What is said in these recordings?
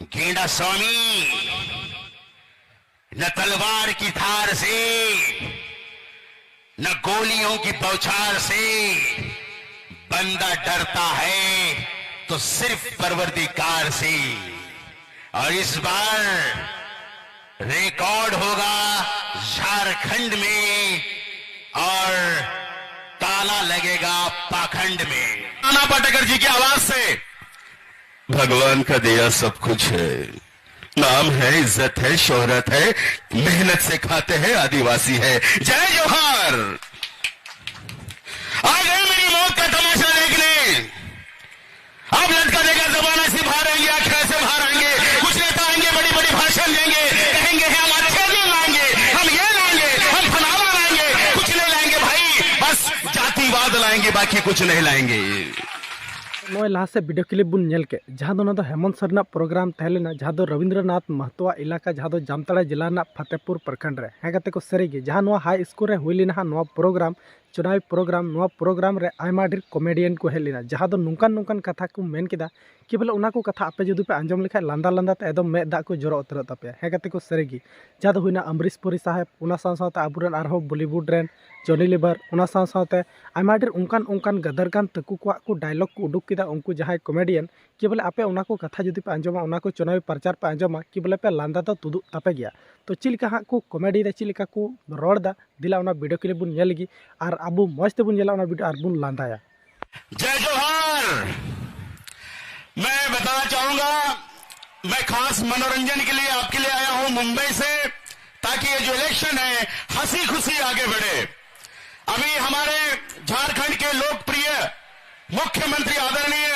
गेंडा स्वामी न तलवार की धार से न गोलियों की बौछार से बंदा डरता है तो सिर्फ परवरदिगार से। और इस बार रिकॉर्ड होगा झारखंड में और ताला लगेगा पाखंड में। नाना पाटेकर जी की आवाज से भगवान का दिया सब कुछ है, नाम है, इज्जत है, शोहरत है, मेहनत से खाते हैं, आदिवासी है। जय जोहार। आ गए मेरी मौत का तमाशा देखने। अब लटका देगा जमाना से बाहर आएंगे, आखिर से बाहर आएंगे। कुछ नेता आएंगे, बड़ी बड़ी भाषण देंगे, कहेंगे हम अच्छे दिन लाएंगे, हम ये लाएंगे, हम फलाना लाएंगे। कुछ नहीं लाएंगे भाई, बस जातिवाद लाएंगे, बाकी कुछ नहीं लाएंगे। नोए लास्ट वीडियो क्लिप बुन नेल के जहाँ दो हेमंत सर प्रोग्राम तहलेना जहाँ दो रविंद्रनाथ महतो इलाका जहाँ दो जामताड़ा जिला फतेहपुर प्रखंड रे है गते को सरीगे जहाँ नोआ हाई स्कूल रे हुई लेना नोआ प्रोग्राम चुनावी प्रोग्राम रे आयमा ढेर कॉमेडियन को हेलिना जहाँ दो नुकान कथा को मेन किदा कि बोले उना को कथा आपे जुदी पे आंजम लेखा लांदा ते एकदम मेद दाग को जरो उतर तपे है गते को सरीगे जहाँ दो हुईना अमरीश पुरी साहेब उना साथ आबुरन आरहो बॉलीवुड रेन जॉनी लीवर उना साथे आयमा ढेर उनकान गदरकान तकु को डायलॉग को उडुक किदा उनको जहाँ कॉमेडियन कि बोले आपे उना को कथा जुदी पे आंजमा उना को चुनावी प्रचार पे आंजमा कि बोले पे लांदा तो तुदु तपे गया तो चिलका हाँ को कॉमेडी रे चिलका को रोड़ा दिला उना वीडियो क्लिप बुन नेलगी और आबू मौज ते बुन जेला उना वीडियो और बुन लांदाया। जय जोहार। मैं बताना चाहूंगा, मैं खास मनोरंजन के लिए आपके लिए आया हूं मुंबई से, ताकि ये जो इलेक्शन है हंसी खुशी आगे बढ़े। अभी हमारे झारखंड के लोकप्रिय मुख्यमंत्री आदरणीय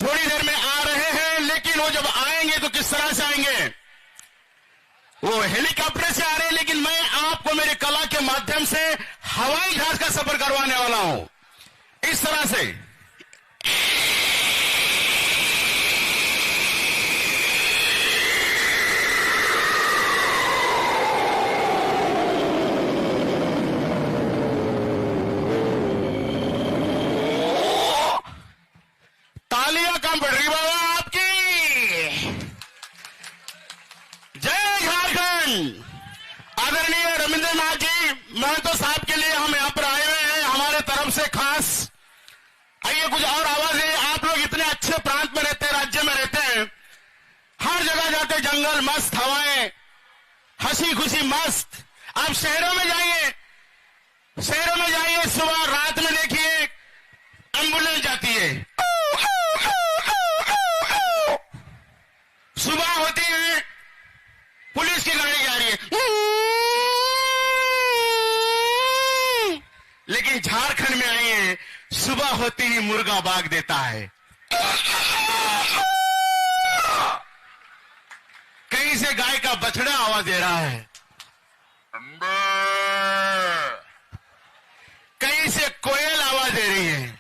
थोड़ी देर में आ रहे हैं, लेकिन वो जब आएंगे तो किस तरह से आएंगे? वो हेलीकॉप्टर से आ रहे हैं, लेकिन मैं आपको मेरी कला के माध्यम से हवाई जहाज का सफर करवाने वाला हूं। इस तरह से तालियां कम पड़ रही बाबा आपकी। जय झारखंड। आदरणीय रविंद्रनाथ जी महतो साहब के लिए हम यहां पर आए हुए हैं, हमारे तरफ से खास। आइए कुछ और आवाजें। आप लोग इतने अच्छे प्रांत में रहते हैं, राज्य में रहते हैं, हर जगह जाते, जंगल मस्त, हवाएं हंसी खुशी मस्त। आप शहरों में जाइए, सुबह रात में देखिए एम्बुलेंस जाती है, सुबह होती है पुलिस की गाड़ी जा रही है, लेकिन झारखंड में आइए, सुबह होती ही मुर्गा भाग देता है। कहीं से गाय का बछड़ा आवाज दे रहा है, कहीं से कोयल आवाज दे रही है।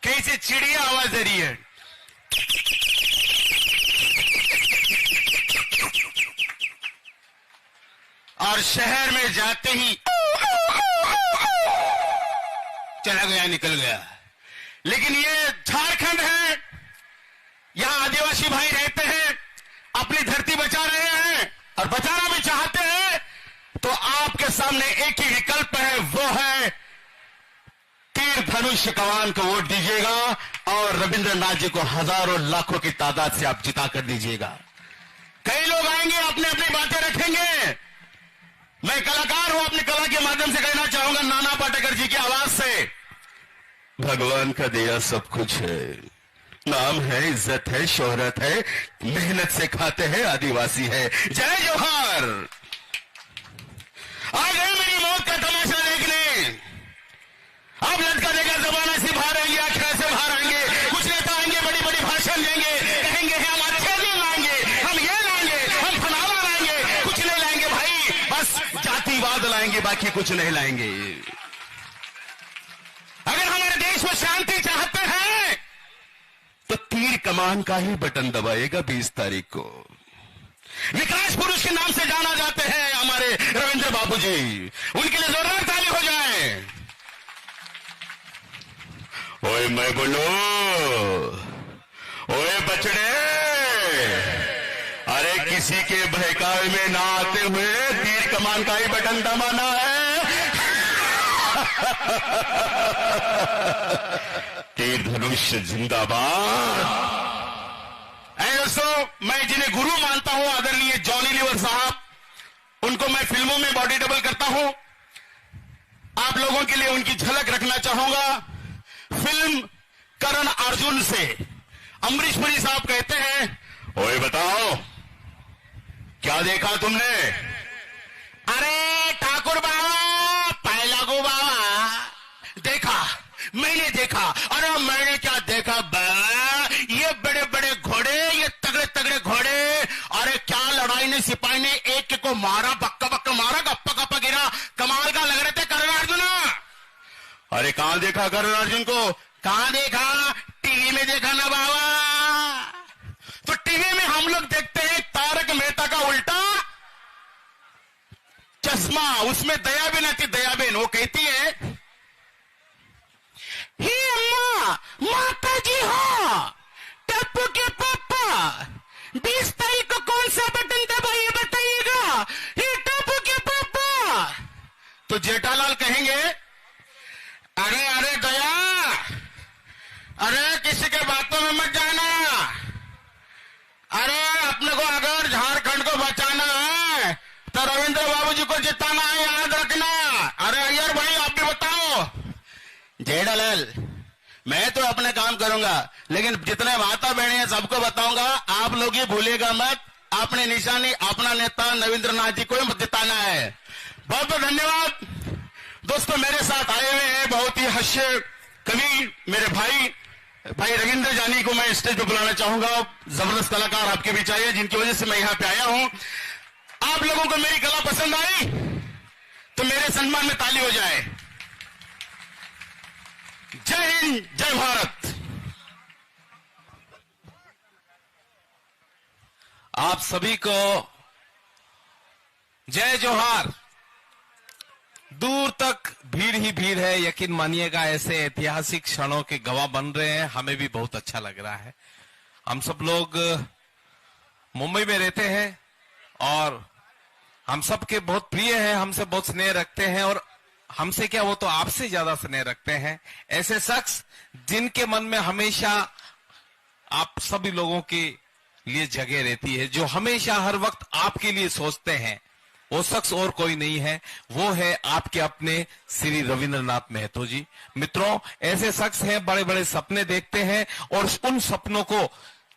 कहीं से चिड़िया आवाज दे रही है। और शहर में जाते ही चला गया, निकल गया। लेकिन ये झारखंड है, यहां आदिवासी भाई रहते हैं, अपनी धरती बचा रहे हैं और बचाना भी चाहते हैं। तो आपके सामने एक ही विकल्प है, वो है तीर धनुष कमान को वोट दीजिएगा और रविंद्रनाथ जी को हजारों लाखों की तादाद से आप जिता कर दीजिएगा। कई लोग आएंगे, अपने अपनी बातें रखेंगे। मैं कलाकार हूं, अपनी कला के माध्यम से कहना चाहूंगा नाना पाटेकर जी की आवाज से भगवान का दिया सब कुछ है, नाम है, इज्जत है, शोहरत है, मेहनत से खाते हैं, आदिवासी है। जय जोहार। आ गए मेरी मौत का तमाशा देखने। अब लटका देगा जमाना से बाहर आएंगे, आखिर से बाहर आएंगे। कुछ नेता आएंगे, बड़ी बड़ी भाषण देंगे, कहेंगे हम अच्छे दिन लाएंगे, हम ये लाएंगे, हम फलाना लाएंगे। कुछ नहीं लाएंगे भाई, बस जातिवाद लाएंगे, बाकी कुछ नहीं लाएंगे। अगर हमारे देश में शांति चाहते हैं तो तीर कमान का ही बटन दबाएगा 20 तारीख को। विकास पुरुष के नाम से जाना जाते हैं हमारे रविंद्र बाबू जी, उनके लिए जोरदार ताली हो जाए। ओए मैं बोलो, ओए बचड़े, अरे किसी के बहकावे में ना आते हुए तीर कमान का ही बटन दबाना है। तीर धनुष जिंदाबाद। दोस्तों, मैं जिन्हें गुरु मानता हूं, आदरणीय जॉनी लीवर साहब, उनको मैं फिल्मों में बॉडी डबल करता हूं। आप लोगों के लिए उनकी झलक रखना चाहूंगा। फिल्म करण अर्जुन से अमरीश पुरी साहब कहते हैं, ओए बताओ क्या देखा तुमने? अरे ठाकुर बाबा, पहला गो बाबा देखा, मैंने देखा। अरे मैंने क्या देखा बा? ये बड़े बड़े घोड़े, ये तगड़े तगड़े घोड़े। अरे क्या लड़ाई ने, सिपाही ने एक को मारा, बक्का बक्का मारा, गप्पा गप्पा गिरा। कमाल का लग रहे थे करण अर्जुन। अरे कहां देखा करण अर्जुन को? कहां देखा? टीवी में देखा ना बाबा। तो टीवी में हम लोग देखते हैं तारक मेहता का उल्टा चश्मा। उसमें दयाबेन आती, दयाबेन वो कहती है, हे अम्मा, माता जी हो, टप्पू के पापा 20 तारीख को कौन सा बटन दबाइए बताइएगा, हे टप्पू के पापा। तो जेठालाल कहेंगे, अरे अरे दया, अरे किसी के बातों में मत जाना। अरे अपने को अगर झारखंड को बचाना है तो रविंद्र बाबू जी को जिताना है, याद रखना। अरे अय्यर भाई, आप भी बताओ। जेठालाल, मैं तो अपने काम करूंगा, लेकिन जितने माता बहने हैं सबको बताऊंगा, आप लोग ही भूलिएगा मत। अपने निशानी, अपना नेता नवींद्रनाथ जी को जिताना है। बहुत बहुत धन्यवाद। दोस्तों, मेरे साथ आए हुए हैं बहुत ही हास्य कवि मेरे भाई रविंद्र जानी को मैं स्टेज पर बुलाना चाहूंगा। जबरदस्त कलाकार आपके बीच आए, जिनकी वजह से मैं यहां पे आया हूं। आप लोगों को मेरी कला पसंद आई तो मेरे सम्मान में ताली हो जाए। जय हिंद, जय भारत। आप सभी को जय जोहार। दूर तक भीड़ ही भीड़ है, यकीन मानिएगा। ऐसे ऐतिहासिक क्षणों के गवाह बन रहे हैं, हमें भी बहुत अच्छा लग रहा है। हम सब लोग मुंबई में रहते हैं और हम सबके बहुत प्रिय हैं, हमसे बहुत स्नेह रखते हैं, और हमसे क्या, वो तो आपसे ज्यादा स्नेह रखते हैं। ऐसे शख्स जिनके मन में हमेशा आप सभी लोगों के लिए जगह रहती है, जो हमेशा हर वक्त आपके लिए सोचते हैं, वो शख्स और कोई नहीं है, वो है आपके अपने श्री रविंद्रनाथ महतो जी। मित्रों, ऐसे शख्स हैं, बड़े बड़े सपने देखते हैं और उन सपनों को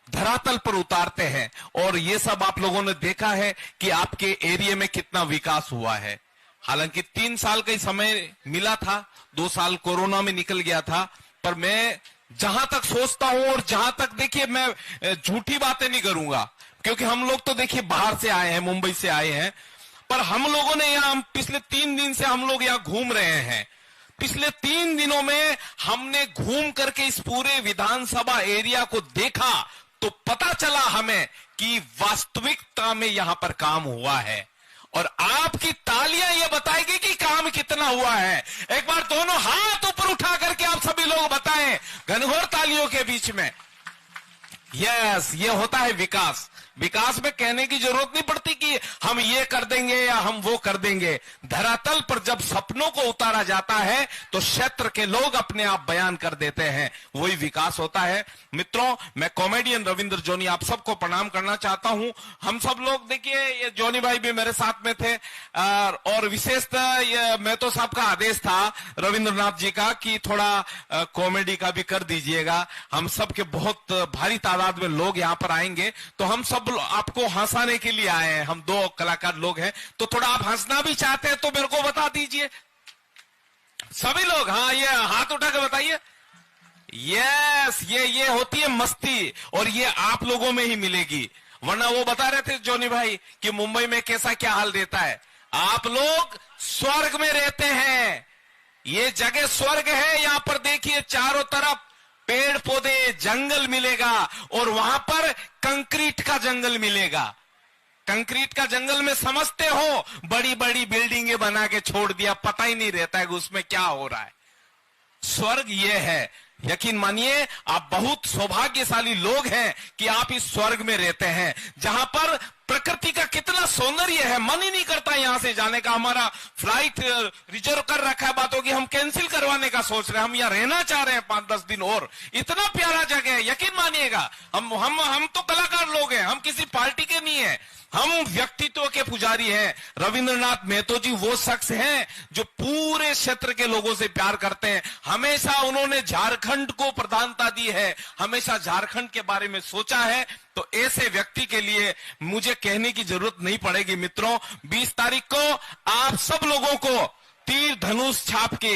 धरातल पर उतारते हैं। और ये सब आप लोगों ने देखा है कि आपके एरिया में कितना विकास हुआ है। हालांकि 3 साल का ही समय मिला था, 2 साल कोरोना में निकल गया था, पर मैं जहां तक सोचता हूं, और जहां तक देखिए, मैं झूठी बातें नहीं करूंगा, क्योंकि हम लोग तो देखिए बाहर से आए हैं, मुंबई से आए हैं, पर हम लोगों ने यहां पिछले 3 दिन से हम लोग यहां घूम रहे हैं। पिछले 3 दिनों में हमने घूम करके इस पूरे विधानसभा एरिया को देखा, तो पता चला हमें कि वास्तविकता में यहां पर काम हुआ है। और आपकी तालियां ये बताएगी कि काम कितना हुआ है। एक बार दोनों हाथ ऊपर उठा करके आप सभी लोग बताएं, घनघोर तालियों के बीच में। यस, ये होता है विकास। विकास में कहने की जरूरत नहीं पड़ती कि हम ये कर देंगे या हम वो कर देंगे। धरातल पर जब सपनों को उतारा जाता है तो क्षेत्र के लोग अपने आप बयान कर देते हैं, वही विकास होता है। मित्रों, मैं कॉमेडियन रविंद्र जॉनी आप सबको प्रणाम करना चाहता हूं। हम सब लोग देखिए, ये जॉनी भाई भी मेरे साथ में थे, और विशेषतः ये महतो साहब का आदेश था रविंद्रनाथ जी का कि थोड़ा कॉमेडी का भी कर दीजिएगा। हम सबके बहुत भारी तादाद में लोग यहां पर आएंगे, तो हम सब आपको हंसाने के लिए आए हैं। हम 2 कलाकार लोग हैं, तो थोड़ा आप हंसना भी चाहते हैं तो मेरे को बता दीजिए सभी लोग। हाँ, ये हाथ उठा के बताइए। यस, ये होती है मस्ती, और ये आप लोगों में ही मिलेगी। वरना वो बता रहे थे जॉनी भाई कि मुंबई में कैसा क्या हाल रहता है। आप लोग स्वर्ग में रहते हैं, ये जगह स्वर्ग है। यहां पर देखिए चारों तरफ पेड़ पौधे जंगल मिलेगा और वहां पर कंक्रीट का जंगल मिलेगा। कंक्रीट का जंगल में समझते हो बड़ी बड़ी बिल्डिंगें बना के छोड़ दिया, पता ही नहीं रहता है कि उसमें क्या हो रहा है। स्वर्ग ये है, यकीन मानिए आप बहुत सौभाग्यशाली लोग हैं कि आप इस स्वर्ग में रहते हैं, जहां पर प्रकृति का कितना सौंदर्य है। मन ही नहीं करता यहां से जाने का। हमारा फ्लाइट रिजर्व कर रखा है, बात होगी हम कैंसिल करवाने का सोच रहे हैं। हम यहां रहना चाह रहे हैं 5-10 दिन और। इतना प्यारा जगह है, यकीन मानिएगा। हम तो कलाकार लोग हैं, हम किसी पार्टी के नहीं है, हम व्यक्तित्व के पुजारी हैं। रविंद्रनाथ महतो जी वो शख्स हैं जो पूरे क्षेत्र के लोगों से प्यार करते हैं। हमेशा उन्होंने झारखंड को प्रधानता दी है, हमेशा झारखंड के बारे में सोचा है। तो ऐसे व्यक्ति के लिए मुझे कहने की जरूरत नहीं पड़ेगी। मित्रों, 20 तारीख को आप सब लोगों को तीर धनुष छाप के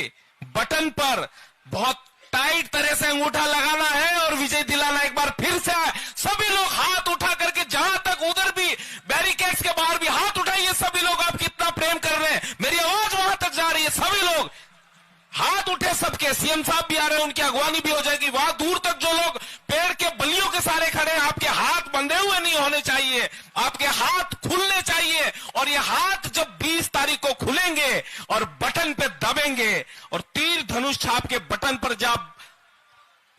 बटन पर बहुत टाइट तरह से अंगूठा लगाना है और विजय दिलाना। एक बार फिर से सभी लोग हाथ उठा करके, जहां तक उधर भी बैरिकेड्स के बाहर भी हाथ उठाइए। सभी लोग आप कितना प्रेम कर रहे हैं, मेरी आवाज वहां तक जा रही है। सभी लोग हाथ उठे, सबके। सीएम साहब भी आ रहे हैं, उनकी अगवानी भी हो जाएगी। वहां दूर तक जो लोग पेड़ के बलियों के सारे खड़े हैं, आपके हाथ बंधे हुए नहीं होने चाहिए, आपके हाथ खुलने चाहिए। और ये हाथ जब 20 तारीख को खुलेंगे और बटन पे दबेंगे और तीर धनुष छाप के बटन पर जब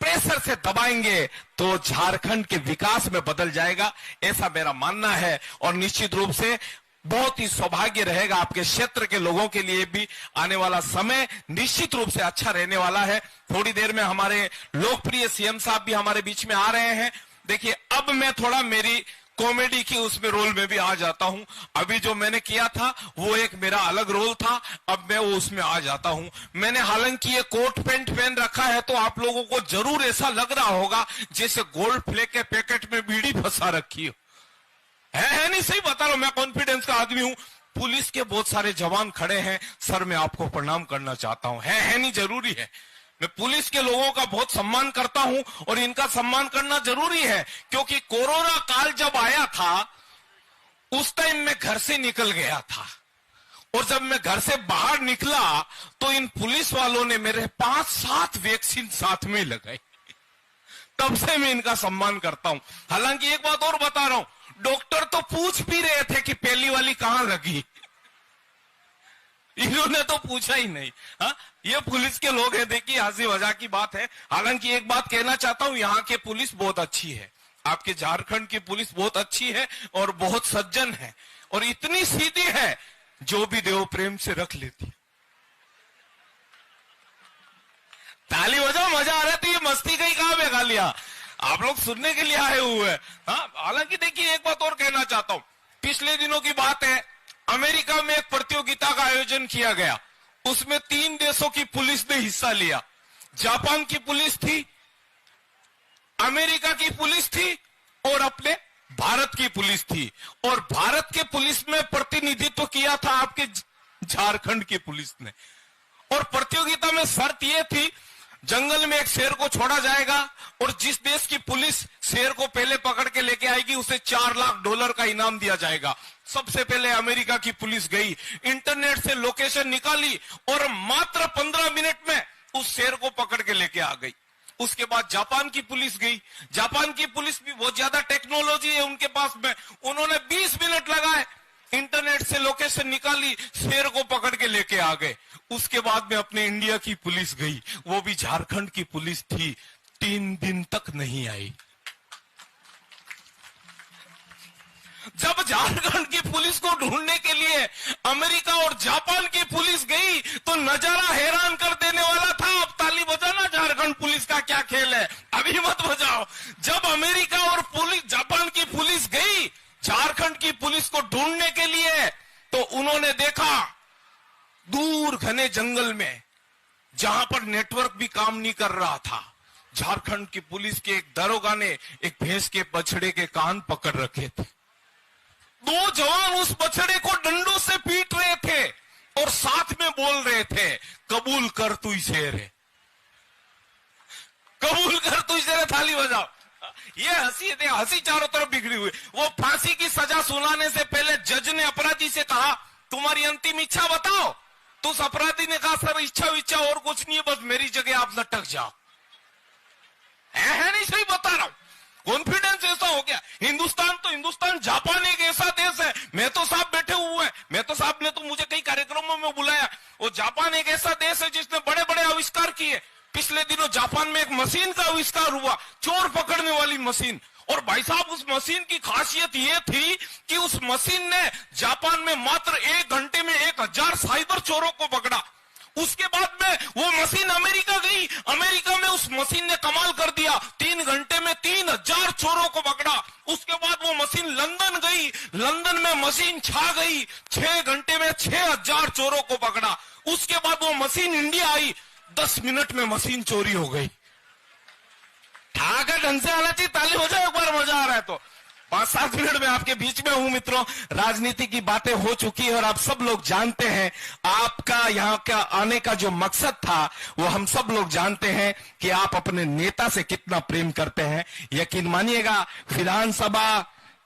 प्रेशर से दबाएंगे तो झारखंड के विकास में बदल जाएगा, ऐसा मेरा मानना है। और निश्चित रूप से बहुत ही सौभाग्य रहेगा आपके क्षेत्र के लोगों के लिए भी। आने वाला समय निश्चित रूप से अच्छा रहने वाला है। थोड़ी देर में हमारे लोकप्रिय सीएम साहब भी हमारे बीच में आ रहे हैं। देखिए, अब मैं थोड़ा मेरी कॉमेडी की उसमें रोल में भी आ जाता हूं। अभी जो मैंने किया था वो एक मेरा अलग रोल था, अब मैं वो उसमें आ जाता हूं। मैंने हालांकि ये कोट पैंट पहन रखा है तो आप लोगों को जरूर ऐसा लग रहा होगा जैसे गोल्ड फ्लेक के पैकेट में बीड़ी फंसा रखी हो। है नहीं, सही बता रहा हूं, मैं कॉन्फिडेंस का आदमी हूं। पुलिस के बहुत सारे जवान खड़े हैं, सर मैं आपको प्रणाम करना चाहता हूं। है नहीं, जरूरी है। मैं पुलिस के लोगों का बहुत सम्मान करता हूं और इनका सम्मान करना जरूरी है, क्योंकि कोरोना काल जब आया था उस टाइम मैं घर से निकल गया था और जब मैं घर से बाहर निकला तो इन पुलिस वालों ने मेरे 5-7 वैक्सीन साथ में लगाई। तब से मैं इनका सम्मान करता हूं। हालांकि एक बात और बता रहा हूं, डॉक्टर तो पूछ भी रहे थे कि पहली वाली कहां लगी, इन्होंने तो पूछा ही नहीं। हाँ, ये पुलिस के लोग हैं। देखिए, हंसी मजाक की बात है। हालांकि एक बात कहना चाहता हूं, यहाँ के पुलिस बहुत अच्छी है, आपके झारखंड की पुलिस बहुत अच्छी है और बहुत सज्जन है और इतनी सीधी है, जो भी देव प्रेम से रख लेती। ताली बजाओ, मजा आ रहा थी। मस्ती कहीं कहां में खा लिया, आप लोग सुनने के लिए आए हुए हैं। हाँ, हालांकि देखिए एक बात और कहना चाहता हूं। पिछले दिनों की बात है, अमेरिका में एक प्रतियोगिता का आयोजन किया गया। उसमें 3 देशों की पुलिस ने हिस्सा लिया। जापान की पुलिस थी, अमेरिका की पुलिस थी और अपने भारत की पुलिस थी। और भारत के पुलिस में प्रतिनिधित्व किया था आपके झारखंड की पुलिस ने। और प्रतियोगिता में शर्त यह थी, जंगल में एक शेर को छोड़ा जाएगा और जिस देश की पुलिस शेर को पहले पकड़ के लेके आएगी उसे $4 लाख का इनाम दिया जाएगा। सबसे पहले अमेरिका की पुलिस गई, इंटरनेट से लोकेशन निकाली और मात्र 15 मिनट में उस शेर को पकड़ के लेके आ गई। उसके बाद जापान की पुलिस गई। जापान की पुलिस भी बहुत ज्यादा टेक्नोलॉजी है उनके पास में, उन्होंने 20 मिनट लगाए, इंटरनेट से लोकेशन निकाली, शेर को पकड़ के लेके आ गए। उसके बाद में अपने इंडिया की पुलिस गई, वो भी झारखंड की पुलिस थी, 3 दिन तक नहीं आई। जब झारखंड की पुलिस को ढूंढने के लिए अमेरिका और जापान की पुलिस गई तो नजारा हैरान कर देने वाला था। अब ताली बजाना, झारखंड पुलिस का क्या खेल है, अभी मत बजाओ। जब अमेरिका और जापान की पुलिस गई झारखंड की पुलिस को ढूंढने के लिए तो उन्होंने देखा दूर घने जंगल में, जहां पर नेटवर्क भी काम नहीं कर रहा था, झारखंड की पुलिस के एक दरोगा ने एक भैंस के बछड़े के कान पकड़ रखे थे। 2 जवान उस बछड़े को डंडों से पीट रहे थे और साथ में बोल रहे थे, कबूल कर तू शेर है, कबूल कर तू शेर है। थाली बजाओ। ये हंसी चारों तरफ बिगड़ी हुई। वो फांसी की सजा सुनाने से पहले जज ने अपराधी से कहा, तुम्हारी अंतिम इच्छा बताओ। तो उस अपराधी ने कहा, सर इच्छा और कुछ नहीं है, बस मेरी जगह आप लटक जाओ। है नहीं, सही बता रहा हूं। कॉन्फिडेंस ऐसा हो गया। हिंदुस्तान जापान एक ऐसा देश है। मैं तो साहब बैठे हुए हैं, मैं तो साहब ने तो मुझे कई कार्यक्रमों में बुलाया। वो जापान एक ऐसा देश है जिसने बड़े बड़े आविष्कार किए। पिछले दिनों जापान में एक मशीन का आविष्कार हुआ, चोर पकड़ने वाली मशीन। और भाई साहब उस मशीन की खासियत ये थी कि उस मशीन ने जापान में मात्र 1 घंटे में 1000 साइबर चोरों को पकड़ा। उसके बाद में वो मशीन अमेरिका गई। अमेरिका में उस मशीन ने कमाल कर दिया, 3 घंटे में 3000 चोरों को पकड़ा। उसके बाद वो मशीन लंदन गई, लंदन में मशीन छा गई, 6 घंटे में 6000 चोरों को पकड़ा। उसके बाद वो मशीन इंडिया आई, 10 मिनट में मशीन चोरी हो गई। ठाकर ढंग से आना चाहिए, ताली हो जाए एक बार, मजा आ रहा है तो। 5-7 मिनट में आपके बीच में हूं मित्रों। राजनीति की बातें हो चुकी है और आप सब लोग जानते हैं आपका यहां का आने का जो मकसद था वो हम सब लोग जानते हैं कि आप अपने नेता से कितना प्रेम करते हैं। यकीन मानिएगा विधानसभा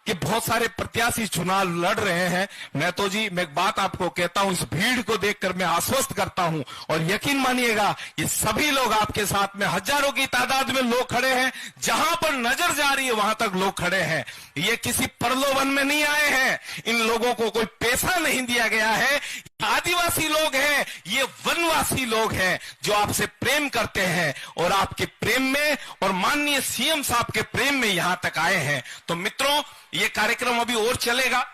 कि बहुत सारे प्रत्याशी चुनाव लड़ रहे हैं। मैं तो जी मैं एक बात आपको कहता हूं, इस भीड़ को देखकर मैं आश्वस्त करता हूं और यकीन मानिएगा ये सभी लोग आपके साथ में, हजारों की तादाद में लोग खड़े हैं। जहां पर नजर जा रही है वहां तक लोग खड़े हैं। ये किसी प्रलोभन में नहीं आए हैं, इन लोगों को कोई पैसा नहीं दिया गया है। आदिवासी लोग हैं, ये वनवासी लोग हैं जो आपसे प्रेम करते हैं और आपके प्रेम में और माननीय सीएम साहब के प्रेम में यहां तक आए हैं। तो मित्रों ये कार्यक्रम अभी और चलेगा।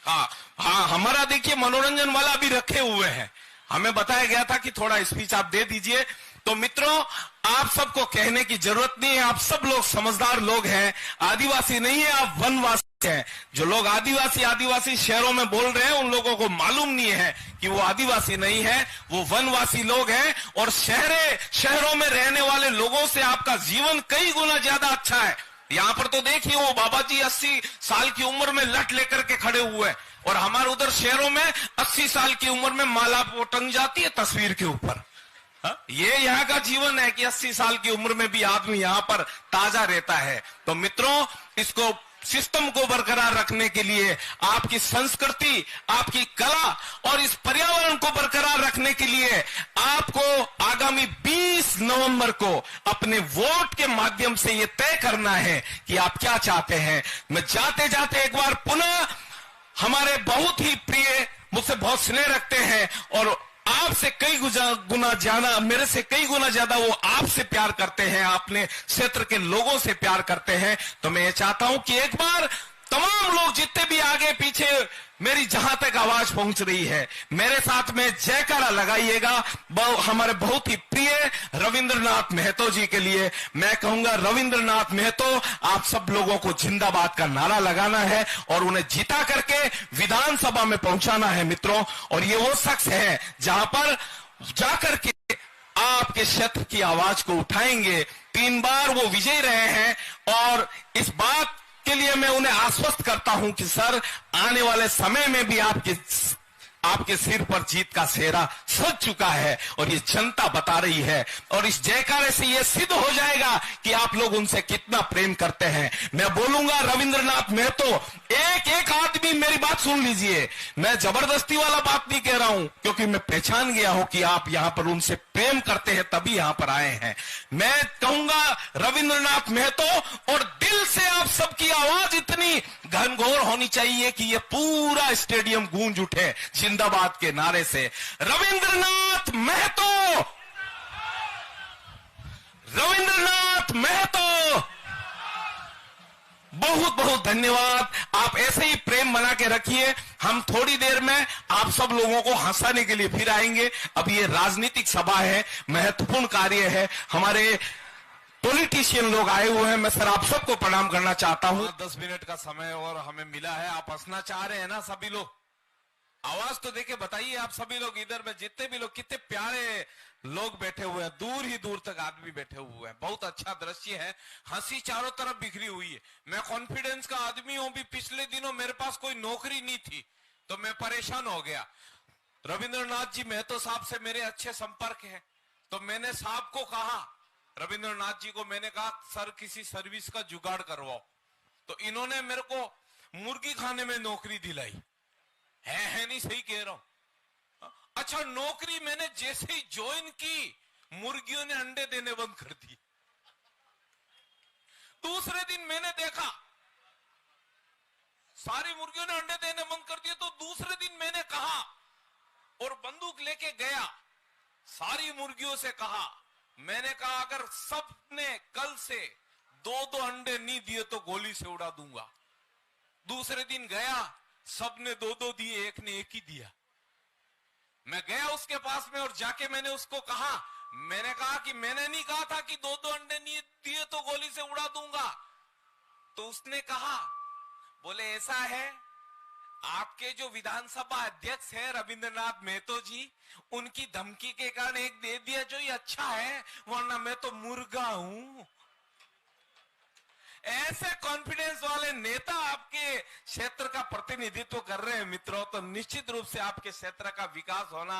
हाँ, हमारा देखिए मनोरंजन वाला भी रखे हुए हैं। हमें बताया गया था कि थोड़ा स्पीच आप दे दीजिए। तो मित्रों आप सबको कहने की जरूरत नहीं है, आप सब लोग समझदार लोग हैं। आदिवासी नहीं है, आप वनवासी हैं। जो लोग आदिवासी शहरों में बोल रहे हैं उन लोगों को मालूम नहीं है कि वो आदिवासी नहीं है, वो वनवासी लोग हैं। और शहरों में रहने वाले लोगों से आपका जीवन कई गुना ज्यादा अच्छा है। यहां पर तो देखिए वो बाबा जी 80 साल की उम्र में लठ लेकर के खड़े हुए हैं और हमारे उधर शहरों में 80 साल की उम्र में माला टंग जाती है तस्वीर के ऊपर। ये यहाँ का जीवन है कि 80 साल की उम्र में भी आदमी यहाँ पर ताजा रहता है। तो मित्रों इसको सिस्टम को बरकरार रखने के लिए आपकी संस्कृति, आपकी कला और इस पर्यावरण को बरकरार रखने के लिए आपको आगामी 20 नवंबर को अपने वोट के माध्यम से ये तय करना है कि आप क्या चाहते हैं। मैं जाते जाते एक बार पुनः हमारे बहुत ही प्रिय, मुझसे बहुत स्नेह रखते हैं और आपसे कई गुना ज्यादा, मेरे से कई गुना ज्यादा वो आपसे प्यार करते हैं, अपने क्षेत्र के लोगों से प्यार करते हैं। तो मैं ये चाहता हूं कि एक बार तमाम लोग जितने भी आगे पीछे मेरी जहां तक आवाज पहुंच रही है मेरे साथ में जयकारा लगाइएगा हमारे बहुत ही प्रिय रविंद्रनाथ महतो जी के लिए। मैं कहूंगा रविंद्रनाथ महतो, आप सब लोगों को जिंदाबाद का नारा लगाना है और उन्हें जिता करके विधानसभा में पहुंचाना है मित्रों। और ये वो शख्स है जहां पर जाकर के आपके क्षेत्र की आवाज को उठाएंगे। 3 बार वो विजयी रहे हैं और इस बात के लिए मैं उन्हें आश्वस्त करता हूं कि सर आने वाले समय में भी आपके सिर पर जीत का सेहरा सज चुका है और ये जनता बता रही है। और इस जयकारे से ये सिद्ध हो जाएगा कि आप लोग उनसे कितना प्रेम करते हैं। मैं बोलूंगा रविंद्रनाथ महतो, एक आदमी मेरी बात सुन लीजिए। मैं जबरदस्ती वाला बात नहीं कह रहा हूं क्योंकि मैं पहचान गया हूं कि आप यहां पर उनसे प्रेम करते हैं तभी यहां पर आए हैं। मैं कहूंगा रविंद्रनाथ महतो, और दिल से आप सबकी आवाज इतनी घनघोर होनी चाहिए कि ये पूरा स्टेडियम गूंज उठे जिंदाबाद के नारे से। रविंद्रनाथ महतो, रविंद्रनाथ महतो, बहुत बहुत धन्यवाद। आप ऐसे ही प्रेम बना के रखिए। हम थोड़ी देर में आप सब लोगों को हंसाने के लिए फिर आएंगे। अब ये राजनीतिक सभा है, महत्वपूर्ण कार्य है, हमारे पॉलिटिशियन लोग आए हुए हैं। मैं सर आप सबको प्रणाम करना चाहता हूं। 10 मिनट का समय और हमें मिला है। आप हंसना चाह रहे हैं ना सभी लोग? आवाज तो देके बताइए आप सभी लोग। इधर में जितने भी लोग, कितने प्यारे लोग बैठे हुए हैं, दूर ही दूर तक आदमी बैठे हुए हैं। बहुत अच्छा दृश्य है, हंसी चारों तरफ बिखरी हुई है। मैं कॉन्फिडेंस का आदमी हूं। भी पिछले दिनों मेरे पास कोई नौकरी नहीं थी तो मैं परेशान हो गया। रविंद्रनाथ जी महतो साहब से मेरे अच्छे संपर्क हैं तो मैंने साहब को कहा, रविंद्रनाथ जी को मैंने कहा सर किसी सर्विस का जुगाड़ करवाओ। तो इन्होंने मेरे को मुर्गी खाने में नौकरी दिलाई है नहीं, सही कह रहा हूं। अच्छा, नौकरी मैंने जैसे ही ज्वाइन की, मुर्गियों ने अंडे देने बंद कर दिए। दूसरे दिन मैंने देखा सारी मुर्गियों ने अंडे देने बंद कर दिए, तो दूसरे दिन मैंने कहा और बंदूक लेके गया, सारी मुर्गियों से कहा, मैंने कहा अगर सबने कल से 2-2 अंडे नहीं दिए तो गोली से उड़ा दूंगा। दूसरे दिन गया, सबने 2-2 दिए, एक ने एक ही दिया। मैं गया उसके पास में और जाके मैंने उसको कहा, मैंने कहा कि मैंने नहीं कहा था कि 2-2 अंडे नहीं दिए तो गोली से उड़ा दूंगा। तो उसने कहा, बोले ऐसा है, आपके जो विधानसभा अध्यक्ष है रविंद्रनाथ महतो जी, उनकी धमकी के कारण एक दे दिया जो ये अच्छा है, वरना मैं तो मुर्गा हूं। ऐसे कॉन्फिडेंस वाले नेता आपके क्षेत्र का प्रतिनिधित्व कर रहे हैं मित्रों, तो निश्चित रूप से आपके क्षेत्र का विकास होना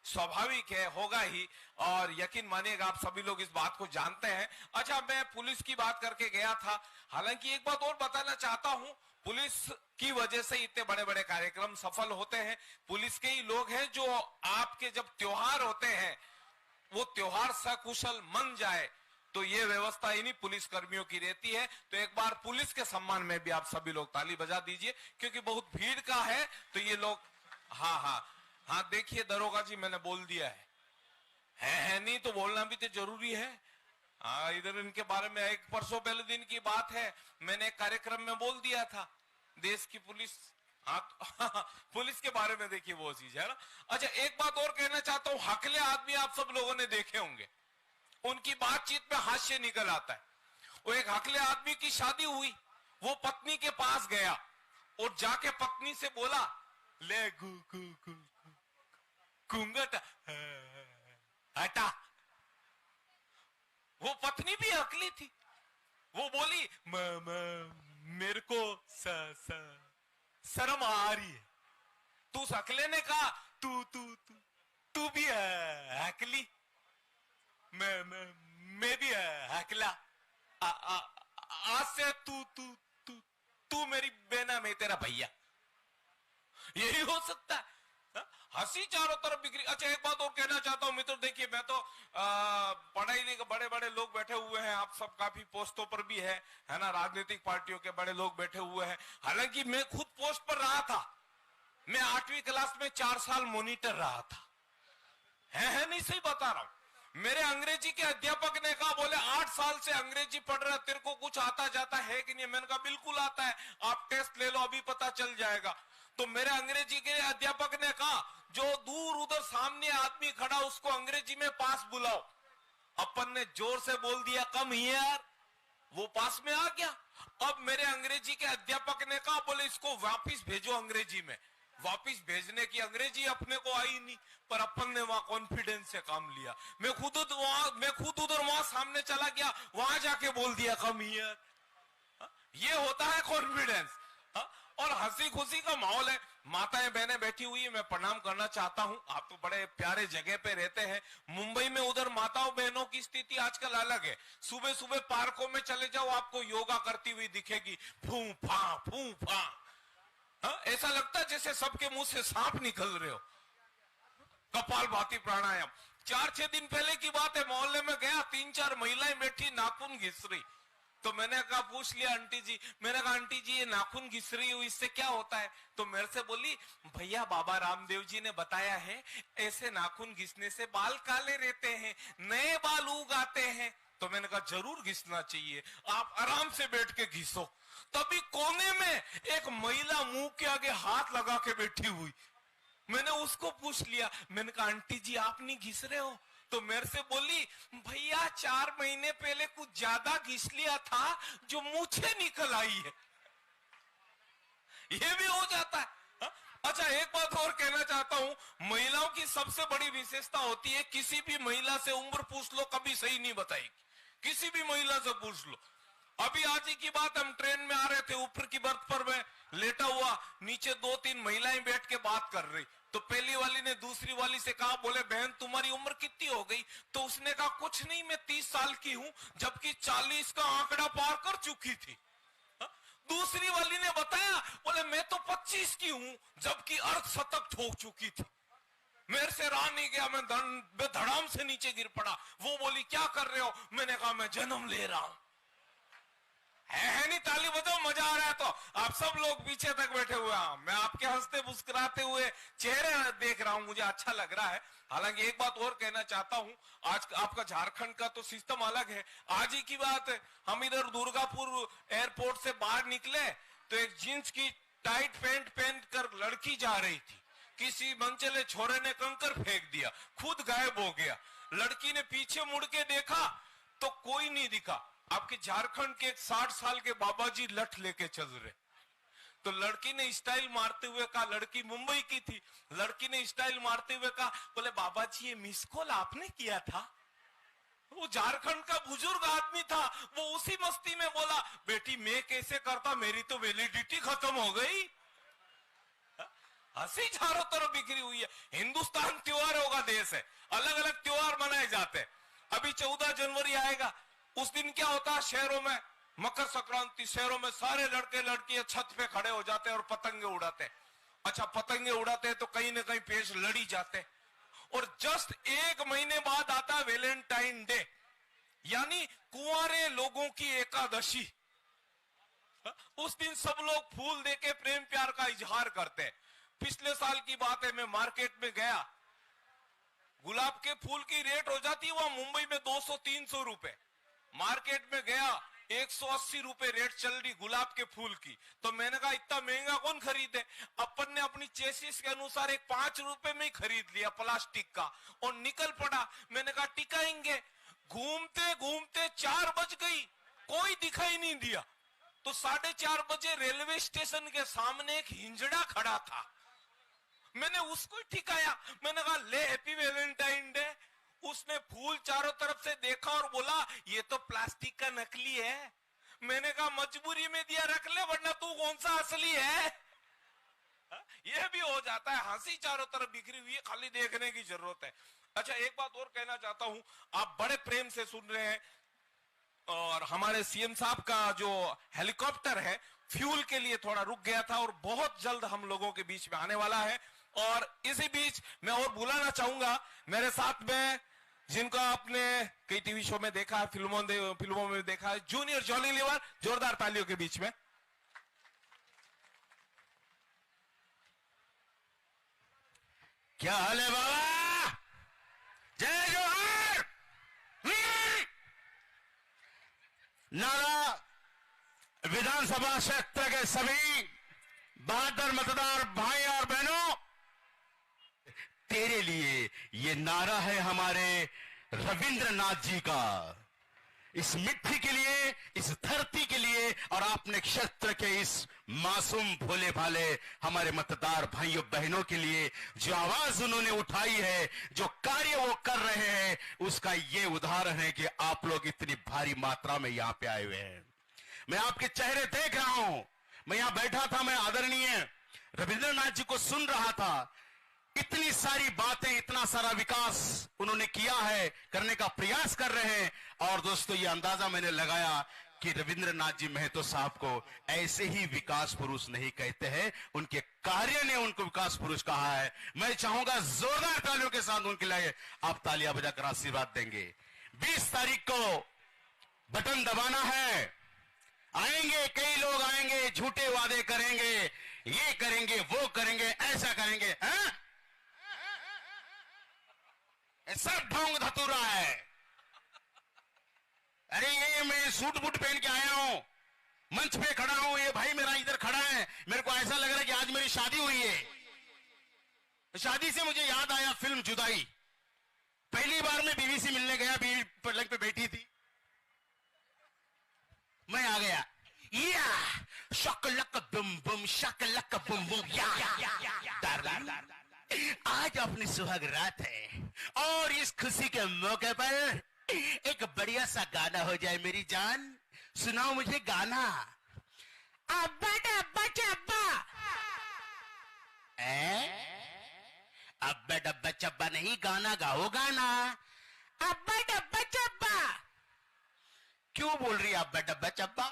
स्वाभाविक है, होगा ही। और यकीन मानिएगा आप सभी लोग इस बात को जानते हैं। अच्छा, मैं पुलिस की बात करके गया था। हालांकि एक बात और बताना चाहता हूं, पुलिस की वजह से इतने बड़े बड़े कार्यक्रम सफल होते हैं। पुलिस के ही लोग हैं जो आपके जब त्योहार होते हैं, वो त्योहार सकुशल मन जाए, तो ये व्यवस्था इन्हीं पुलिस कर्मियों की रहती है। तो एक बार पुलिस के सम्मान में भी आप सभी लोग ताली बजा दीजिए, क्योंकि बहुत भीड़ का है तो ये लोग। हाँ हाँ हाँ, देखिए दरोगा जी, मैंने बोल दिया है नहीं तो बोलना भी तो जरूरी है। हाँ, इधर इनके बारे में एक परसों पहले दिन की बात है, मैंने एक कार्यक्रम में बोल दिया था देश की पुलिस। हाँ, पुलिस के बारे में देखिए वो चीज है ना। अच्छा, एक बात और कहना चाहता हूं, हकले आदमी आप सब लोगों ने देखे होंगे, उनकी बातचीत में हास्य निकल आता है। वो एक हकले आदमी की शादी हुई, वो पत्नी के पास गया और जाके पत्नी से बोला, ले घूंघट हटा। वो पत्नी भी हकली थी, वो बोली, मेरे को शर्म आ रही है। तो उस हकले ने कहा, तू भी हकली, मैं भी हकला, आज से तू मेरी बेना, मैं तेरा भैया। यही हो सकता है। हंसी चारों तरफ बिखरी। अच्छा, एक बात और कहना चाहता हूं मित्र, देखिए मैं तो पढ़ाई लिखे बड़े बड़े लोग बैठे हुए हैं, आप सब काफी पोस्टों पर भी है ना, राजनीतिक पार्टियों के बड़े लोग बैठे हुए हैं। हालांकि मैं खुद पोस्ट पर रहा था, मैं 8वीं क्लास में 4 साल मॉनिटर रहा था। है नहीं, सही बता रहा हूं। मेरे अंग्रेजी के अध्यापक ने कहा, बोले 8 साल से अंग्रेजी पढ़ रहा, तेरे को कुछ आता जाता है कि नहीं? मैंने कहा बिल्कुल आता है, आप टेस्ट ले लो, अभी पता चल जाएगा। तो मेरे अंग्रेजी के अध्यापक ने कहा, जो दूर उधर सामने आदमी खड़ा उसको अंग्रेजी में पास बुलाओ। अपन ने जोर से बोल दिया, कम हियर, वो पास में आ गया। अब मेरे अंग्रेजी के अध्यापक ने कहा, बोले इसको वापिस भेजो अंग्रेजी में। वापिस भेजने की अंग्रेजी अपने को आई नहीं, पर अपन ने वहां कॉन्फिडेंस से काम लिया। मैं खुद उधर वहां सामने चला गया, वहां जाके बोल दिया, कम हियर। ये होता है कॉन्फिडेंस। और हंसी खुशी का माहौल है। माताएं बहनें बैठी हुई है, मैं प्रणाम करना चाहता हूं। आप तो बड़े प्यारे जगह पे रहते हैं। मुंबई में उधर माताओं बहनों की स्थिति आजकल अलग है। सुबह सुबह पार्कों में चले जाओ, आपको योगा करती हुई दिखेगी, फू फा। ऐसा लगता है जैसे सबके मुंह से सांप निकल रहे हो। कपालभाति प्राणायाम। 4-6 दिन पहले की बात है, मोहल्ले में गया, 3-4 महिलाएं बैठी नाखून घिस रही। तो मैंने कहा, पूछ लिया आंटी जी, मैंने कहा आंटी जी ये नाखून घिस रही हो, इससे क्या होता है? तो मेरे से बोली, भैया बाबा रामदेव जी ने बताया है, ऐसे नाखून घिसने से बाल काले रहते हैं, नए बाल उग आते हैं। तो मैंने कहा जरूर घिसना चाहिए, आप आराम से बैठ के घिसो। तभी कोने में एक महिला मुंह के आगे हाथ लगा के बैठी हुई। मैंने उसको पूछ लिया, मैंने कहा आंटी जी आप नहीं घिस रहे हो? तो मेरे से बोली, भैया 4 महीने पहले कुछ ज्यादा घिस लिया था, जो मूछें निकल आई है। ये भी हो जाता है। अच्छा, एक बात और कहना चाहता हूं, महिलाओं की सबसे बड़ी विशेषता होती है, किसी भी महिला से उम्र पूछ लो, कभी सही नहीं बताएगी। किसी भी महिला से पूछ लो। अभी आज ही की बात, हम ट्रेन में आ रहे थे, ऊपर की बर्थ पर मैं लेटा हुआ, नीचे 2-3 महिलाएं बैठ के बात कर रही। तो पहली वाली ने दूसरी वाली से कहा, बोले बहन तुम्हारी उम्र कितनी हो गई? तो उसने कहा कुछ नहीं, मैं 30 साल की हूं, जबकि 40 का आंकड़ा पार कर चुकी थी। दूसरी वाली ने बताया, बोले मैं तो 25 की हूं, जबकि अर्धशतक ठोक चुकी थी। मेरे से रहा नहीं गया, मैं धड़ाम से नीचे गिर पड़ा। वो बोली क्या कर रहे हो? मैंने कहा मैं जन्म ले रहा हूं। है नहीं? ताली बजाओ, मजा आ रहा है तो। आप सब लोग पीछे तक बैठे हुए हैं, मैं आपके हंसते मुस्कुराते हुए चेहरे देख रहा हूं, मुझे अच्छा लग रहा है। हालांकि एक बात और कहना चाहता हूं, आज आपका झारखंड का तो सिस्टम अलग है। आज ही की बात है, हम इधर दुर्गापुर एयरपोर्ट से बाहर निकले तो एक जींस की टाइट पैंट पहन कर लड़की जा रही थी, किसी मनचले छोरे ने कंकर फेंक दिया, खुद गायब हो गया। लड़की ने पीछे मुड़ के देखा तो कोई नहीं दिखा। आपके झारखंड के एक 60 साल के बाबा जी लठ लेके चल रहे। तो लड़की ने स्टाइल मारते हुए कहा, लड़की मुंबई की थी, लड़की ने स्टाइल मारते हुए कहा, बोले बाबा जी ये मिस कॉल आपने किया था? वो झारखंड का बुजुर्ग आदमी था, वो उसी मस्ती में बोला, बेटी मैं कैसे करता, मेरी तो वैलिडिटी खत्म हो गई। हंसी चारों तरफ बिखरी हुई है। हिंदुस्तान त्योहारों का देश है, अलग अलग त्योहार मनाए जाते हैं। अभी 14 जनवरी आएगा, उस दिन क्या होता है शहरों में, मकर संक्रांति, शहरों में सारे लड़के लड़कियां छत पे खड़े हो जाते हैं और पतंगे उड़ाते हैं। अच्छा, पतंगे उड़ाते हैं तो कहीं ना कहीं पेश लड़ी जाते हैं। और जस्ट 1 महीने बाद आता है वैलेंटाइन डे, यानी कुंवारे लोगों की एकादशी। उस दिन सब लोग फूल देके प्रेम प्यार का इजहार करते हैं। पिछले साल की बात है, मैं मार्केट में गया, गुलाब के फूल की रेट हो जाती है वहां मुंबई में 200-300 रुपए। मार्केट में गया 180 रुपए रेट चल रही गुलाब के फूल की। तो मैंने कहा इतना महंगा कौन खरीदे। अपन ने अपनी चेसिस के अनुसार एक 5 रुपए में ही खरीद लिया प्लास्टिक का और निकल पड़ा। मैंने कहा टिकाएंगे। घूमते घूमते 4 बज गई, कोई दिखाई नहीं दिया। तो 4:30 बजे रेलवे स्टेशन के सामने एक हिंजड़ा खड़ा था, मैंने उसको ठिकाया। मैंने कहा ले हैप्पी वैलेंटाइन डे। उसने फूल चारों तरफ से देखा और बोला ये तो प्लास्टिक का नकली है। मैंने कहा मजबूरी में दिया, रख ले, वरना तू कौन सा असली है। यह भी हो जाता है। हंसी चारों तरफ बिखरी हुई है, खाली देखने की जरूरत है। अच्छा, एक बात और कहना चाहता हूं, आप बड़े प्रेम से सुन रहे हैं और हमारे सीएम साहब का जो हेलीकॉप्टर है फ्यूल के लिए थोड़ा रुक गया था और बहुत जल्द हम लोगों के बीच में आने वाला है। और इसी बीच मैं और बुलाना चाहूंगा मेरे साथ में, जिनको आपने कई टीवी शो में देखा है, फिल्मों में देखा है, जूनियर जॉली लीवर। जोरदार तालियों के बीच में। क्या हाल है बाबा? जय जोहार। नारा विधानसभा क्षेत्र के सभी बहादुर मतदार भाई और बहनों, तेरे लिए ये नारा है हमारे रविंद्रनाथ जी का, इस मिट्टी के लिए, इस धरती के लिए और अपने क्षेत्र के इस मासूम भोले भाले हमारे मतदार भाइयों बहनों के लिए जो आवाज उन्होंने उठाई है, जो कार्य वो कर रहे हैं, उसका ये उदाहरण है कि आप लोग इतनी भारी मात्रा में यहां पे आए हुए हैं। मैं आपके चेहरे देख रहा हूं। मैं यहां बैठा था, मैं आदरणीय रविंद्रनाथ जी को सुन रहा था। इतनी सारी बातें, इतना सारा विकास उन्होंने किया है, करने का प्रयास कर रहे हैं। और दोस्तों, ये अंदाजा मैंने लगाया कि रविंद्रनाथ जी महतो साहब को ऐसे ही विकास पुरुष नहीं कहते हैं, उनके कार्य ने उनको विकास पुरुष कहा है। मैं चाहूंगा जोरदार तालियों के साथ उनके लिए आप तालियां बजाकर आशीर्वाद देंगे। 20 तारीख को बटन दबाना है। आएंगे, कई लोग आएंगे, झूठे वादे करेंगे, ये करेंगे, वो करेंगे, ऐसा करेंगे, हैं? सब ढोंग धतूरा है। अरे ये मैं सूट बूट पहन के आया हूं, मंच पे खड़ा हूं, ये भाई मेरा इधर खड़ा है, मेरे को ऐसा लग रहा है कि आज मेरी शादी हुई है। शादी से मुझे याद आया फिल्म जुदाई। पहली बार मैं बीवी से मिलने गया, बीवी पलंग पे बैठी थी, मैं आ गया, या शकलक बुम बुम, शकलक बुम बुम, या आज अपनी सुहाग रात है और इस खुशी के मौके पर एक बढ़िया सा गाना हो जाए। मेरी जान, सुनाओ मुझे गाना। अब्बा डब्बा चब्बा, अब्बा डब्बा चब्बा नहीं, गाना गाओ गाना। अब्बा डब्बा चब्बा क्यों बोल रही है अब्बा डब्बा चब्बा?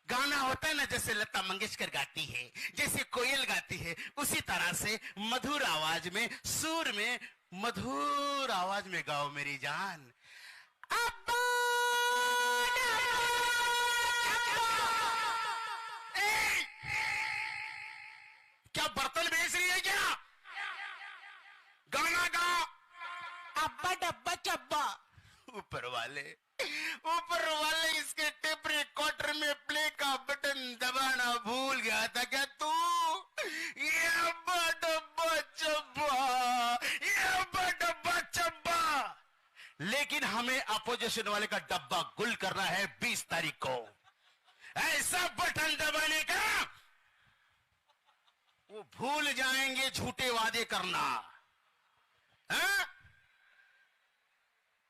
गाना होता है ना, जैसे लता मंगेशकर गाती है, जैसे कोयल गाती है, उसी तरह से मधुर आवाज में, सुर में, मधुर आवाज में गाओ मेरी जान। अब्बा, क्या बर्तन बेच रही है क्या? गाना गा। अब्बा डब्बा चब्बा। ऊपर वाले इसके टेप रिकॉर्डर में प्ले का बटन दबाना भूल गया था क्या तू? ये अब्बा डब्बा चब्बा, ये अब्बा डब्बा चब्बा। लेकिन हमें अपोजिशन वाले का डब्बा गुल करना है 20 तारीख को। ऐसा बटन दबाने का वो भूल जाएंगे झूठे वादे करना।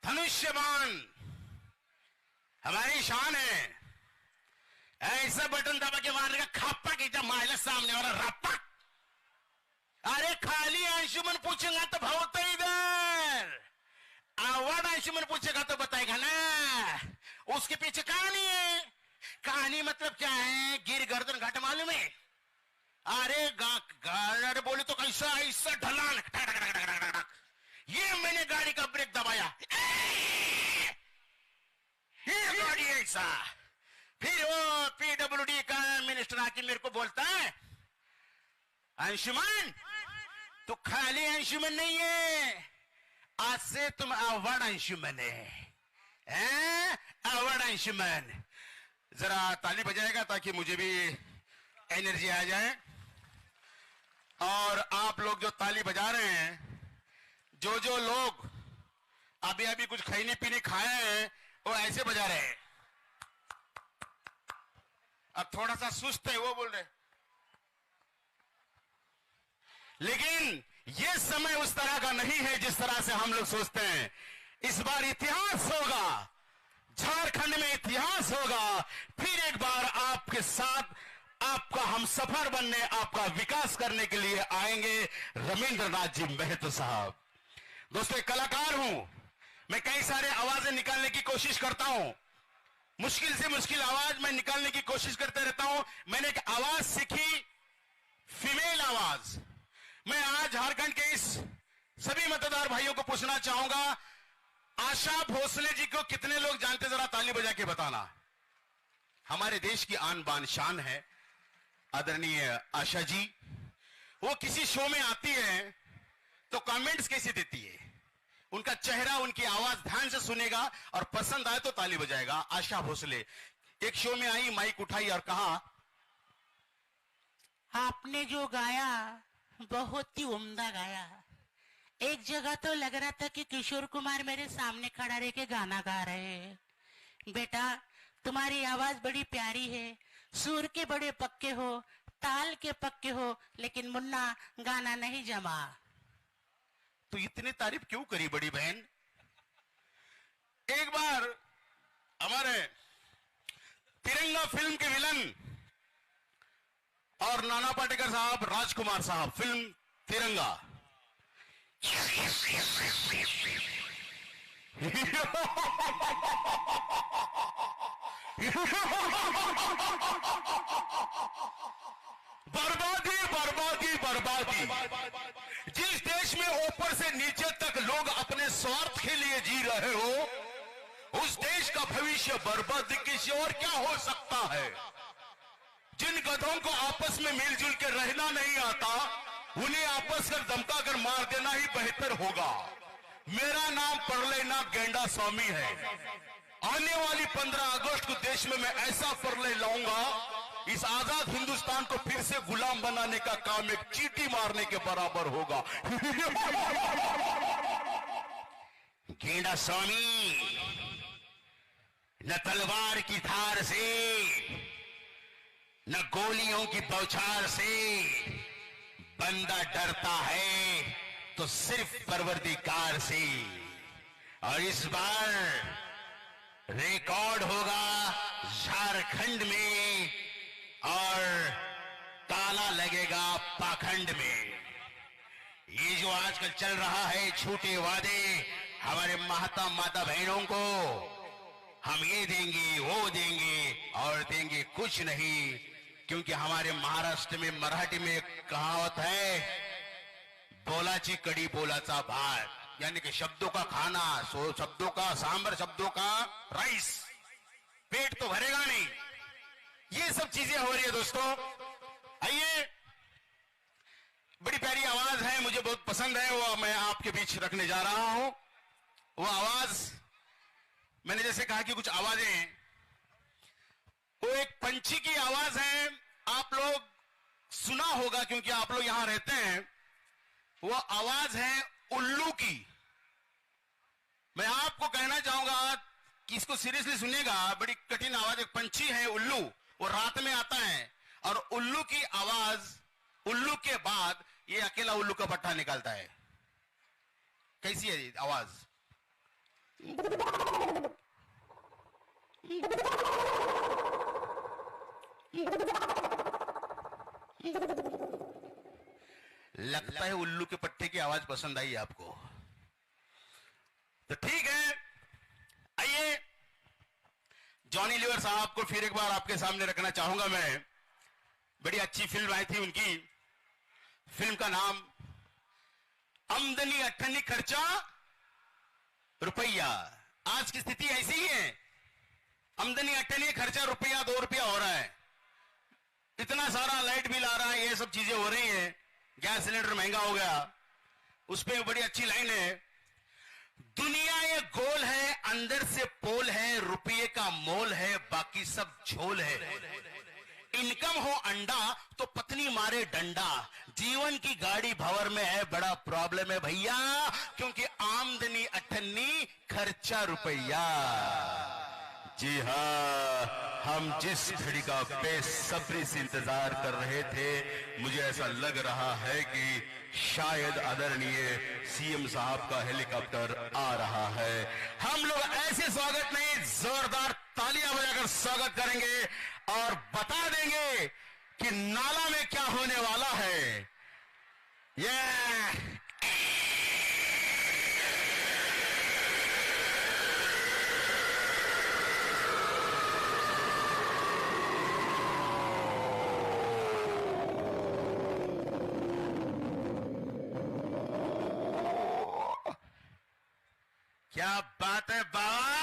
धनुष्यबाण हमारी शान है। ऐसा बटन दबा के मारने का, खापा की जब माइला सामने वाला रप्पा। अरे खाली अंशुमन पूछेगा तो भावता इधर, अवार्ड अंशुमन पूछेगा तो बताएगा ना। उसके पीछे कहानी है। कहानी मतलब क्या है? गिर गर्दन घाट मालूम है? अरे गाड़ी बोले तो कैसा ऐसा ढलान, ये मैंने गाड़ी का ब्रेक दबाया, ये गाड़ी ऐसा। फिर वो पीडब्ल्यूडी का मिनिस्टर आके मेरे को बोलता है, अंशुमन तो खाली अंशुमन नहीं है, आज से तुम अवार्ड अंशुमन है, अवार्ड अंशुमन। जरा ताली बजाएगा ताकि मुझे भी एनर्जी आ जाए। और आप लोग जो ताली बजा रहे हैं, जो लोग अभी अभी कुछ खैनी पीने खाए हैं, वो ऐसे बजा रहे हैं। अब थोड़ा सा सुस्त है वो बोल रहे, लेकिन ये समय उस तरह का नहीं है जिस तरह से हम लोग सोचते हैं। इस बार इतिहास होगा, झारखंड में इतिहास होगा। फिर एक बार आपके साथ आपका हम सफर बनने, आपका विकास करने के लिए आएंगे रविंद्रनाथ जी महतो साहब। दोस्तों, एक कलाकार हूं मैं, कई सारे आवाजें निकालने की कोशिश करता हूं, मुश्किल से मुश्किल आवाज मैं निकालने की कोशिश करते रहता हूं। मैंने एक आवाज सीखी, फीमेल आवाज। मैं आज झारखंड के इस सभी मतदार भाइयों को पूछना चाहूंगा, आशा भोसले जी को कितने लोग जानते? जरा ताली बजा के बताना। हमारे देश की आन बान शान है आदरणीय आशा जी। वो किसी शो में आती है तो कमेंट्स कैसे देती है, उनका चेहरा, उनकी आवाज ध्यान से सुनेगा और पसंद आए तो ताली बजाएगा। आशा भोसले एक शो में आई, माइक उठाई और कहा, आपने जो गाया बहुत ही उम्दा गाया। एक जगह तो लग रहा था कि किशोर कुमार मेरे सामने खड़ा रह के गाना गा रहे हैं। बेटा, तुम्हारी आवाज बड़ी प्यारी है, सुर के बड़े पक्के हो, ताल के पक्के हो, लेकिन मुन्ना गाना नहीं जमा। तो इतनी तारीफ क्यों करी बड़ी बहन? एक बार हमारे तिरंगा फिल्म के विलन और नाना पाटेकर साहब, राजकुमार साहब, फिल्म तिरंगा बर्बादी बर्बादी बर्बादी। जिस देश में ऊपर से नीचे तक लोग अपने स्वार्थ के लिए जी रहे हो, उस देश का भविष्य बर्बादी किसी और क्या हो सकता है? जिन गधों को आपस में मिलजुल के रहना नहीं आता, उन्हें आपस कर धमका कर मार देना ही बेहतर होगा। मेरा नाम परलेनाथ गेंडा स्वामी है। आने वाली 15 अगस्त को देश में मैं ऐसा परले लाऊंगा, इस आजाद हिंदुस्तान को फिर से गुलाम बनाने का काम एक चींटी मारने के बराबर होगा। गेंडा स्वामी, न तलवार की धार से, न गोलियों की बौछार से बंदा डरता है तो सिर्फ परवरदिगार से। और इस बार रिकॉर्ड होगा झारखंड में और ताला लगेगा पाखंड में। ये जो आजकल चल रहा है झूठे वादे हमारे माता बहनों को, हम ये देंगे वो देंगे, और देंगे कुछ नहीं, क्योंकि हमारे महाराष्ट्र में मराठी में एक कहावत है, बोलाची कड़ी बोलाचा भात, यानी कि शब्दों का खाना, शब्दों का सांबर, शब्दों का राइस, पेट तो भरेगा नहीं। ये सब चीजें हो रही है दोस्तों। आइए, बड़ी प्यारी आवाज है, मुझे बहुत पसंद है, वो मैं आपके बीच रखने जा रहा हूं। वो आवाज, मैंने जैसे कहा कि कुछ आवाजें, वो एक पंछी की आवाज है, आप लोग सुना होगा क्योंकि आप लोग यहां रहते हैं। वो आवाज है उल्लू की। मैं आपको कहना चाहूंगा कि इसको सीरियसली सुनिएगा, बड़ी कठिन आवाज। एक पंछी है उल्लू, वो रात में आता है और उल्लू की आवाज, उल्लू के बाद ये अकेला उल्लू का पट्टा निकालता है। कैसी है आवाज? लगता है उल्लू के पट्टे की आवाज पसंद आई आपको, तो ठीक है। आइए, जॉनी लीवर साहब को फिर एक बार आपके सामने रखना चाहूंगा मैं। बड़ी अच्छी फिल्म आई थी उनकी, फिल्म का नाम आमदनी अठन्नी खर्चा रुपया। आज की स्थिति ऐसी ही है, आमदनी अठन्नी खर्चा रुपया 2 रुपया हो रहा है। इतना सारा लाइट बिल आ रहा है, ये सब चीजें हो रही हैं, गैस सिलेंडर महंगा हो गया। उस पर बड़ी अच्छी लाइन है, दुनिया ये गोल है, अंदर से पोल है, रुपये का मोल है, बाकी सब झोल है। इनकम हो अंडा तो पत्नी मारे डंडा, जीवन की गाड़ी भंवर में है, बड़ा प्रॉब्लम है भैया, क्योंकि आमदनी अठन्नी खर्चा रुपया। जी हाँ, हम जिस घड़ी का बेसब्री से इंतजार कर रहे थे, मुझे ऐसा लग रहा है कि शायद आदरणीय सीएम साहब का हेलीकॉप्टर आ रहा है। हम लोग ऐसे स्वागत नहीं, जोरदार तालियां बजाकर स्वागत करेंगे और बता देंगे कि नाला में क्या होने वाला है। ये क्या बात है बाबा,